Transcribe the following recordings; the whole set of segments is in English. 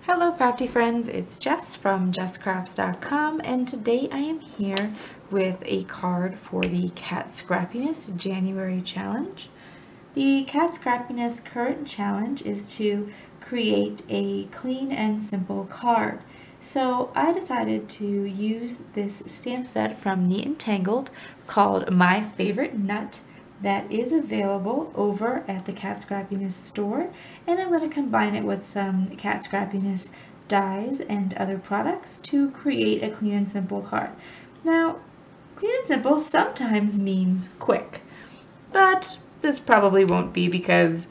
Hello crafty friends, it's Jess from jesscrafts.com, and today I am here with a card for the Kat Scrappiness January challenge. The Kat Scrappiness current challenge is to create a clean and simple card. So I decided to use this stamp set from Neat and Tangled called My Favorite Nut that is available over at the Kat Scrappiness store, and I'm going to combine it with some Kat Scrappiness dies and other products to create a clean and simple card. Now, clean and simple sometimes means quick, but this probably won't be because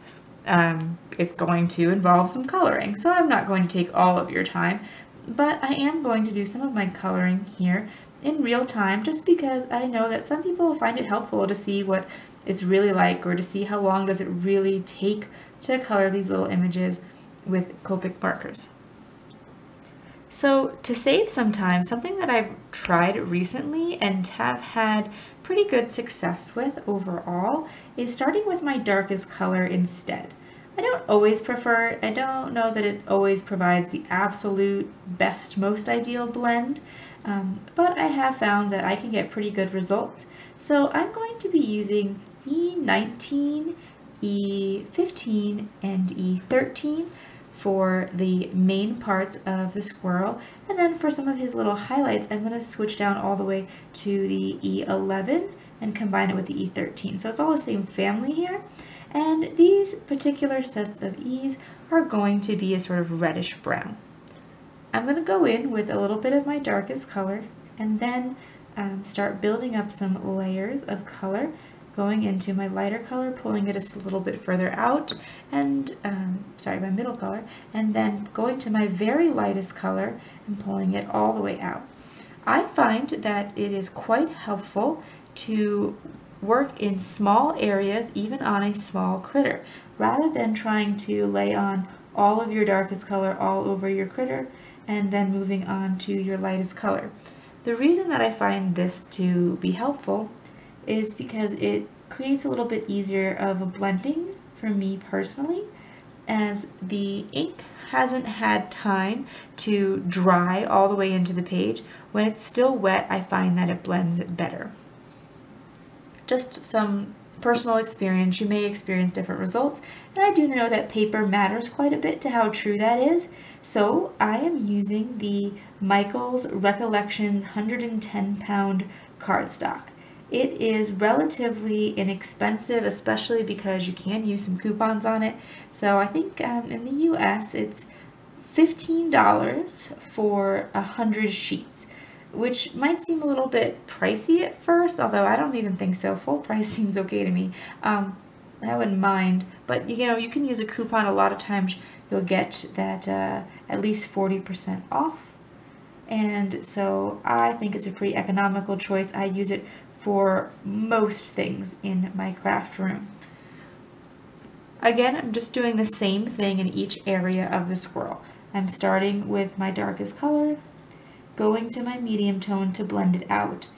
it's going to involve some coloring, so I'm not going to take all of your time, but I am going to do some of my coloring here in real time just because I know that some people find it helpful to see what it's really like, or to see how long does it really take to color these little images with Copic markers. So to save some time, something that I've tried recently and have had pretty good success with overall is starting with my darkest color instead. I don't always prefer it. I don't know that it always provides the absolute best, most ideal blend, but I have found that I can get pretty good results. So I'm going to be using E19, E15, and E13 for the main parts of the squirrel, and then for some of his little highlights I'm going to switch down all the way to the E11 and combine it with the E13. So it's all the same family here, and these particular sets of E's are going to be a sort of reddish brown. I'm going to go in with a little bit of my darkest color and then start building up some layers of color, going into my lighter color, pulling it a little bit further out, and my middle color, and then going to my very lightest color and pulling it all the way out. I find that it is quite helpful to work in small areas, even on a small critter, rather than trying to lay on all of your darkest color all over your critter and then moving on to your lightest color. The reason that I find this to be helpful is because it creates a little bit easier of a blending for me personally, as the ink hasn't had time to dry all the way into the page. When it's still wet, I find that it blends it better. Just some personal experience, you may experience different results, and I do know that paper matters quite a bit to how true that is. So I am using the Michaels Recollections 110 pound cardstock. It is relatively inexpensive, especially because you can use some coupons on it. So I think in the US it's $15 for 100 sheets, which might seem a little bit pricey at first, although I don't even think so. Full price seems okay to me. I wouldn't mind, but you know, you can use a coupon. A lot of times you'll get that at least 40% off, and so I think it's a pretty economical choice. I use it for most things in my craft room. Again, I'm just doing the same thing in each area of the squirrel. I'm starting with my darkest color, going to my medium tone to blend it out.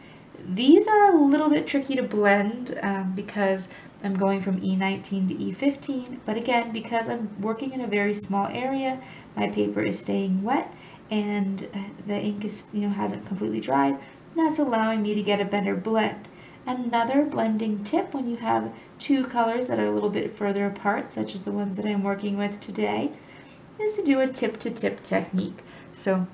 These are a little bit tricky to blend because I'm going from E19 to E15, but again, because I'm working in a very small area, my paper is staying wet and the ink is, hasn't completely dried. That's allowing me to get a better blend. Another blending tip when you have two colors that are a little bit further apart, such as the ones that I'm working with today, is to do a tip-to-tip technique. So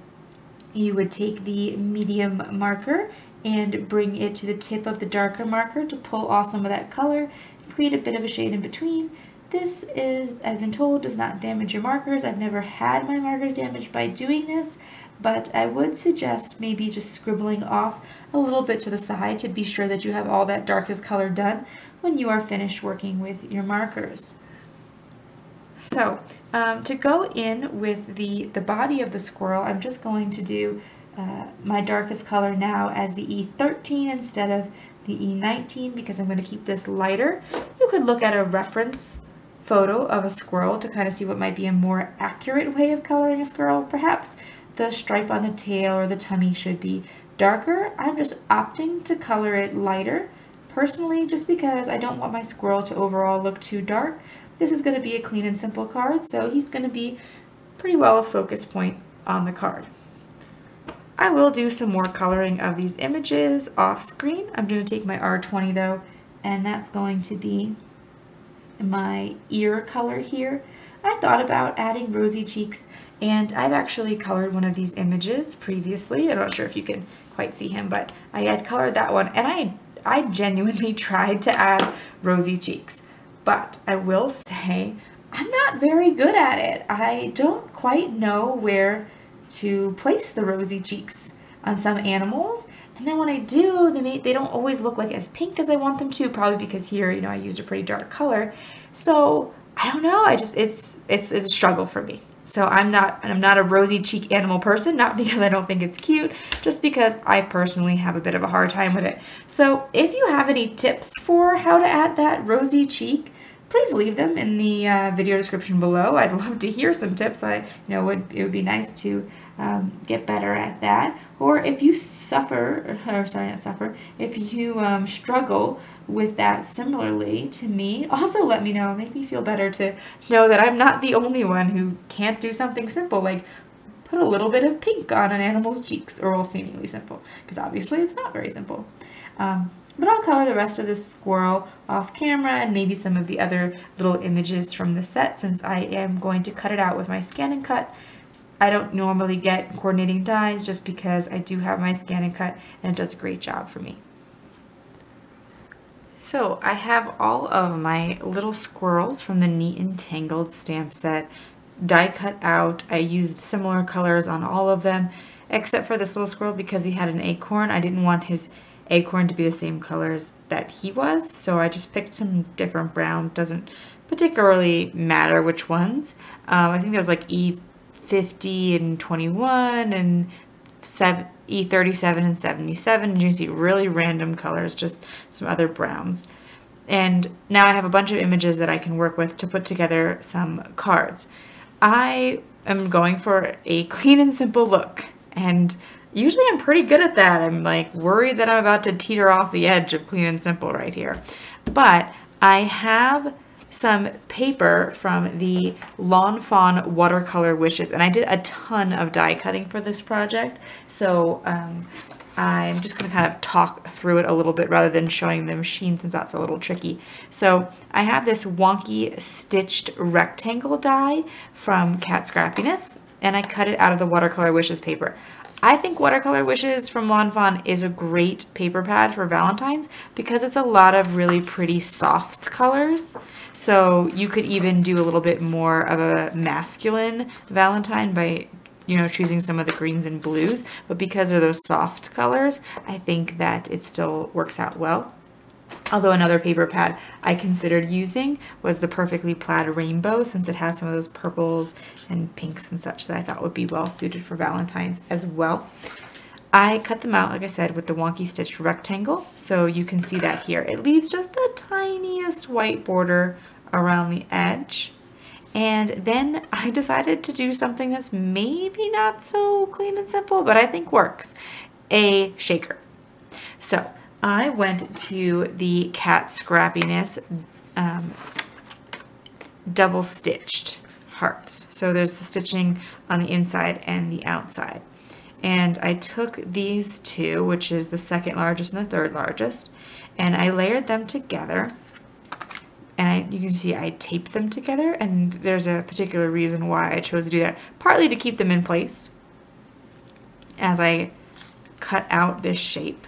you would take the medium marker and bring it to the tip of the darker marker to pull off some of that color and create a bit of a shade in between. This is, I've been told, does not damage your markers. I've never had my markers damaged by doing this, but I would suggest maybe just scribbling off a little bit to the side to be sure that you have all that darkest color done when you are finished working with your markers. So to go in with the body of the squirrel, I'm just going to do my darkest color now as the E13 instead of the E19 because I'm going to keep this lighter. You could look at a reference photo of a squirrel to kind of see what might be a more accurate way of coloring a squirrel. Perhaps the stripe on the tail or the tummy should be darker. I'm just opting to color it lighter personally just because I don't want my squirrel to overall look too dark. This is going to be a clean and simple card, so he's going to be pretty well a focus point on the card. I will do some more coloring of these images off screen. I'm going to take my R20 though, and that's going to be my ear color here. I thought about adding rosy cheeks, and I've actually colored one of these images previously. I'm not sure if you can quite see him, but I had colored that one, and I genuinely tried to add rosy cheeks. But I will say I'm not very good at it. I don't quite know where to place the rosy cheeks on some animals, and then when I do, they don't always look like as pink as I want them to, probably because here, you know, I used a pretty dark color. So I don't know, it's a struggle for me. So I'm not a rosy cheek animal person, not because I don't think it's cute, just because I personally have a bit of a hard time with it. So if you have any tips for how to add that rosy cheek, please leave them in the video description below. I'd love to hear some tips. It would be nice to get better at that. Or if you if you struggle with that similarly to me, also let me know. Make me feel better to know that I'm not the only one who can't do something simple like put a little bit of pink on an animal's cheeks, or well, seemingly simple, because obviously it's not very simple. But I'll color the rest of this squirrel off camera and maybe some of the other little images from the set, since I am going to cut it out with my Scan and Cut. I don't normally get coordinating dies just because I do have my Scan and Cut, and it does a great job for me. So I have all of my little squirrels from the Neat and Tangled stamp set die cut out. I used similar colors on all of them, except for this little squirrel because he had an acorn. I didn't want his acorn to be the same colors that he was, so I just picked some different browns. Doesn't particularly matter which ones. I think there was like E50 and 21 and E37 and 77, and you see really random colors, just some other browns. And now I have a bunch of images that I can work with to put together some cards. I am going for a clean and simple look, and usually I'm pretty good at that. I'm like worried that I'm about to teeter off the edge of clean and simple right here. But I have some paper from the Fawn Watercolor Wishes, and I did a ton of die cutting for this project. So I'm just going to kind of talk through it a little bit rather than showing the machine, since that's a little tricky. So I have this Wonky stitched rectangle die from Kat Scrappiness, and I cut it out of the Watercolor Wishes paper. I think Watercolor Wishes from Fawn is a great paper pad for Valentine's because it's a lot of really pretty soft colors. So you could even do a little bit more of a masculine Valentine by, you know, choosing some of the greens and blues. But because of those soft colors, I think that it still works out well. Although another paper pad I considered using was the Perfectly Plaid Rainbow, since it has some of those purples and pinks and such that I thought would be well suited for Valentine's as well. I cut them out, like I said, with the Wonky stitched rectangle, so you can see that here. It leaves just the tiniest white border around the edge. And then I decided to do something that's maybe not so clean and simple, but I think works. A shaker. So I went to the Kat Scrappiness double stitched hearts. So there's the stitching on the inside and the outside. And I took these two, which is the second largest and the third largest, and I layered them together. And you can see I taped them together, and there's a particular reason why I chose to do that. Partly to keep them in place as I cut out this shape.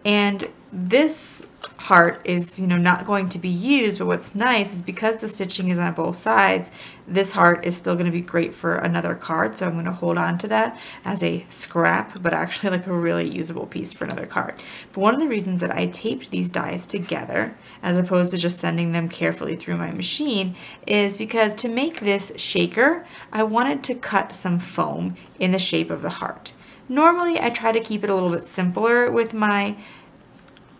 And this heart is, you know, not going to be used, but what's nice is because the stitching is on both sides, this heart is still going to be great for another card. So I'm going to hold on to that as a scrap, but actually like a really usable piece for another card. But one of the reasons that I taped these dies together, as opposed to just sending them carefully through my machine, is because to make this shaker, I wanted to cut some foam in the shape of the heart. Normally, I try to keep it a little bit simpler with my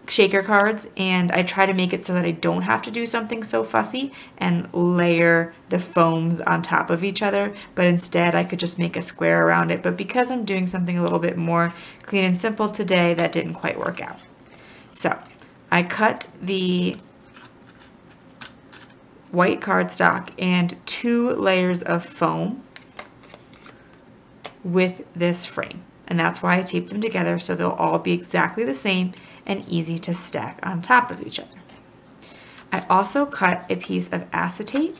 shaker cards, and I try to make it so that I don't have to do something so fussy and layer the foams on top of each other, but instead I could just make a square around it. But because I'm doing something a little bit more clean and simple today, that didn't quite work out. So I cut the white cardstock and 2 layers of foam with this frame. And that's why I taped them together, so they'll all be exactly the same and easy to stack on top of each other. I also cut a piece of acetate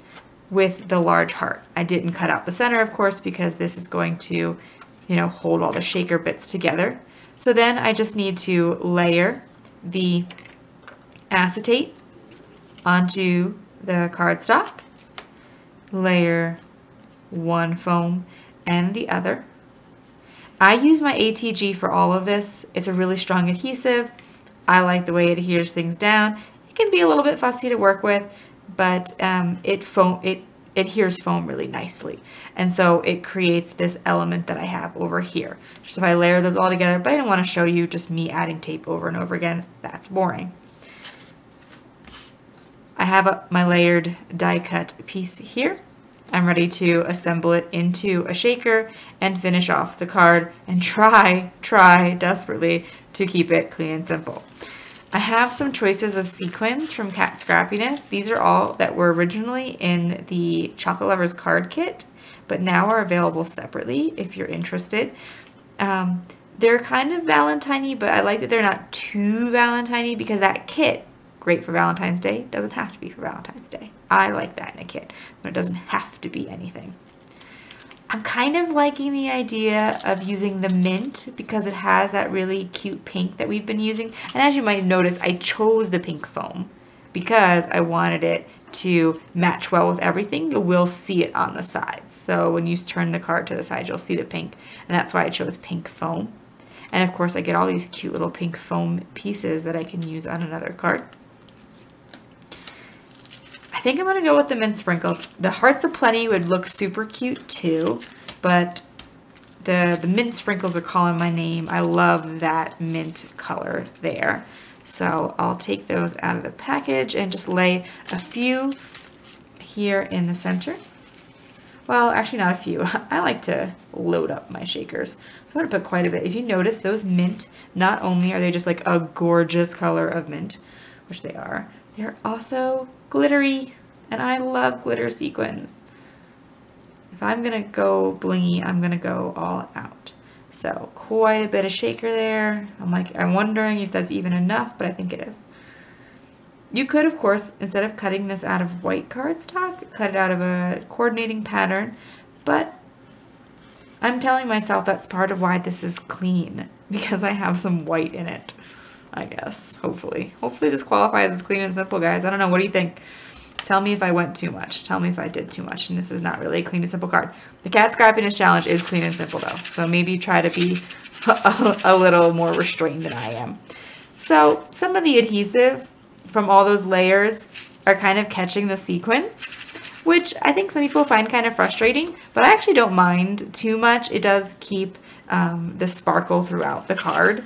with the large heart. I didn't cut out the center, of course, because this is going to, you know, hold all the shaker bits together. So then I just need to layer the acetate onto the cardstock, layer one foam and the other. I use my ATG for all of this. It's a really strong adhesive. I like the way it adheres things down. It can be a little bit fussy to work with, but it adheres foam really nicely. And so it creates this element that I have over here. Just if I layer those all together, but I didn't want to show you just me adding tape over and over again. That's boring. I have my layered die cut piece here. I'm ready to assemble it into a shaker and finish off the card and try desperately to keep it clean and simple. I have some choices of sequins from Kat Scrappiness. These are all that were originally in the Chocolate Lovers card kit, but now are available separately if you're interested. They're kind of Valentine-y, but I like that they're not too Valentine-y because that kit, great for Valentine's Day, doesn't have to be for Valentine's Day. I like that in a kit, but it doesn't have to be anything. I'm kind of liking the idea of using the mint because it has that really cute pink that we've been using. And as you might notice, I chose the pink foam because I wanted it to match well with everything. You will see it on the sides. So when you turn the card to the side, you'll see the pink. And that's why I chose pink foam. And of course, I get all these cute little pink foam pieces that I can use on another card. I think I'm going to go with the mint sprinkles. The Hearts of Plenty would look super cute too, but the mint sprinkles are calling my name. I love that mint color there. So I'll take those out of the package and just lay a few here in the center. Well, actually not a few. I like to load up my shakers. So I'm going to put quite a bit. If you notice, those mint, not only are they just like a gorgeous color of mint, which they are, they're also glittery, and I love glitter sequins. If I'm gonna go blingy, I'm gonna go all out. So quite a bit of shaker there. I'm wondering if that's even enough, but I think it is. You could, of course, instead of cutting this out of white cardstock, cut it out of a coordinating pattern, but I'm telling myself that's part of why this is clean, because I have some white in it. I guess, hopefully. Hopefully this qualifies as clean and simple, guys. I don't know, what do you think? Tell me if I went too much. Tell me if I did too much, and this is not really a clean and simple card. The Kat Scrappiness challenge is clean and simple though, so maybe try to be a little more restrained than I am. So some of the adhesive from all those layers are kind of catching the sequins, which I think some people find kind of frustrating, but I actually don't mind too much. It does keep the sparkle throughout the card.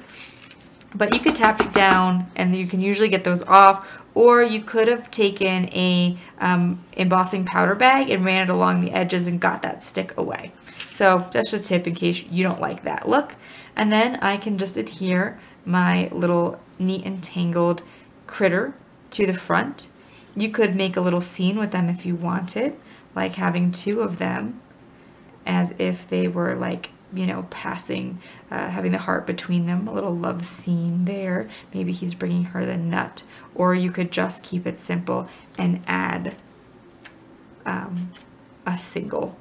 But you could tap it down and you can usually get those off, or you could have taken a embossing powder bag and ran it along the edges and got that stick away. So that's just a tip in case you don't like that look. And then I can just adhere my little neat and tangled critter to the front. You could make a little scene with them if you wanted, like having two of them as if they were like, you know, passing, having the heart between them, a little love scene there. Maybe he's bringing her the nut, or you could just keep it simple and add a single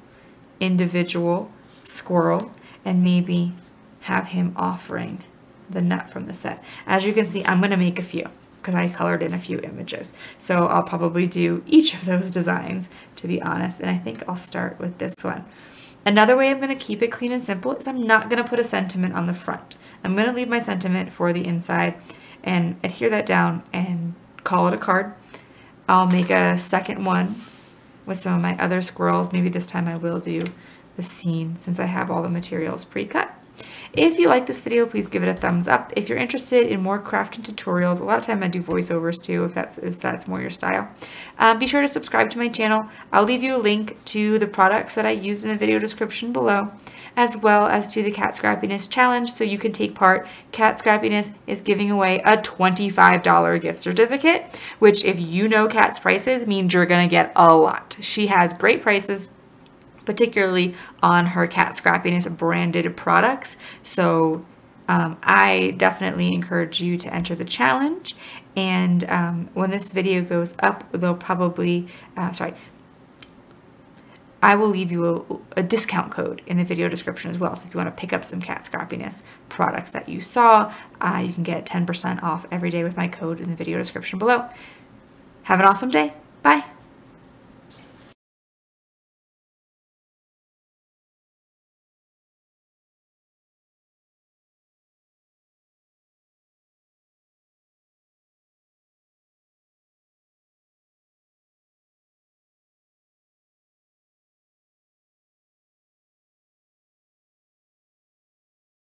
individual squirrel and maybe have him offering the nut from the set. As you can see, I'm going to make a few because I colored in a few images. So I'll probably do each of those designs, to be honest, and I think I'll start with this one. Another way I'm going to keep it clean and simple is I'm not going to put a sentiment on the front. I'm going to leave my sentiment for the inside and adhere that down and call it a card. I'll make a second one with some of my other squirrels. Maybe this time I will do the scene since I have all the materials pre-cut. If you like this video, please give it a thumbs up. If you're interested in more crafting tutorials, a lot of time I do voiceovers too, if that's more your style. Be sure to subscribe to my channel. I'll leave you a link to the products that I used in the video description below, as well as to the Kat Scrappiness challenge, so you can take part. Kat Scrappiness is giving away a $25 gift certificate, which if you know Kat's prices means you're gonna get a lot. She has great prices, particularly on her Kat Scrappiness branded products. So I definitely encourage you to enter the challenge. And when this video goes up, they'll probably, I will leave you a discount code in the video description as well. So if you want to pick up some Kat Scrappiness products that you saw, you can get 10% off every day with my code in the video description below. Have an awesome day. Bye.